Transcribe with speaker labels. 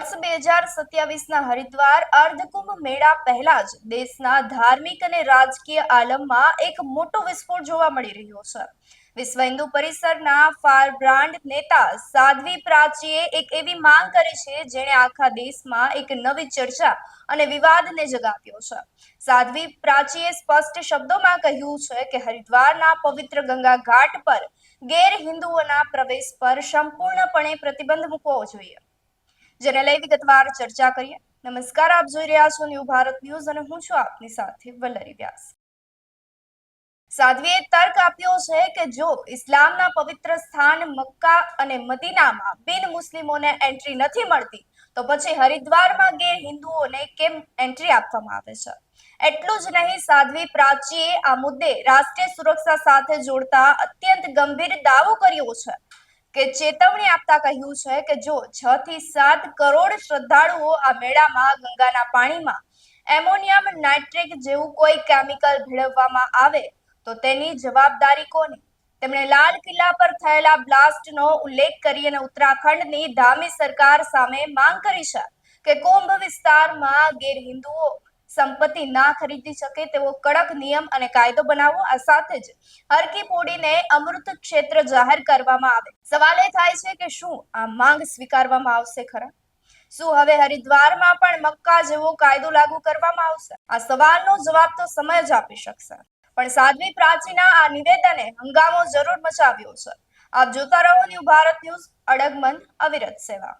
Speaker 1: વર્ષ 2027ના હરિદ્વાર અર્ધકુંભ મેળા પહેલા જ દેશના ધાર્મિક અને રાજકીય આલમમાં એક મોટો વિસ્ફોટ જોવા મળી રહ્યો છે। વિશ્વ હિન્દુ પરિષદના ફાયરબ્રાન્ડ નેતા સાધ્વી પ્રાચીએ એક એવી માંગ કરી છે જેણે આખા દેશમાં એક નવી ચર્ચા અને વિવાદને જગાવ્યો છે। સાધ્વી પ્રાચીએ સ્પષ્ટ શબ્દોમાં કહ્યું છે કે હરિદ્વારના પવિત્ર ગંગા ઘાટ પર ગેર હિન્દુઓના પ્રવેશ પર સંપૂર્ણપણે પ્રતિબંધ મૂકવો જોઈએ, જેને લઈ વિગતવાર ચર્ચા કરીએ। નમસ્કાર, આપ જોઈ રહ્યા છો ન્યૂ ભારત ન્યૂઝ અને હું છું આપની સાથે વલ્લરી વ્યાસ। સાધ્વીએ તર્ક આપ્યો છે કે જો ઇસ્લામના પવિત્ર સ્થાન મક્કા અને મદીનામાં બિન મુસ્લિમોને એન્ટ્રી નથી મળતી તો પછી હરિદ્વારમાં ગેર હિન્દુઓને કેમ એન્ટ્રી આપવામાં આવે છે। એટલું જ નહીં, સાધ્વી પ્રાચીએ આ મુદ્દે રાષ્ટ્રીય સુરક્ષા સાથે જોડતા અત્યંત ગંભીર દાવો કર્યો છે કે ચેતવણી આપતા કહ્યું છે કે જો 6 થી 7 કરોડ શ્રદ્ધાળુઓ આ મેળામાં ગંગાના પાણીમાં એમોનિયમ નાઇટ્રેટ જેવું કોઈ કેમિકલ ભેળવવામાં આવે તો તેની જવાબદારી કોની? તેમણે લાલ કિલ્લા પર થયેલા બ્લાસ્ટનો ઉલ્લેખ કરી અને ઉત્તરાખંડની ધામી સરકાર સામે માંગ કરી છે કે કુંભ વિસ્તારમાં ગેર હિન્દુઓ સંપત્તિ ના ખરીદી શકે તેવો કડક નિયમ અને કાયદો બનાવવો। આ સાથે જ હરકી પોડીને અમૃત ક્ષેત્ર જાહેર કરવામાં આવે। સવાલ એ થાય છે કે શું આ માંગ સ્વીકારવામાં આવશે ખરા? શું હવે હરિદ્વારમાં પણ મક્કા જેવો કાયદો લાગુ કરવામાં આવશે? આ સવાલનો જવાબ તો સમય જ આપી શકશે, પણ સાધ્વી પ્રાચીના આ નિવેદને હંગામો જરૂર મચાવ્યો છે। આપ જોતા રહો ન્યૂ ભારત ન્યૂઝ, અડગ મન અવિરત સેવા।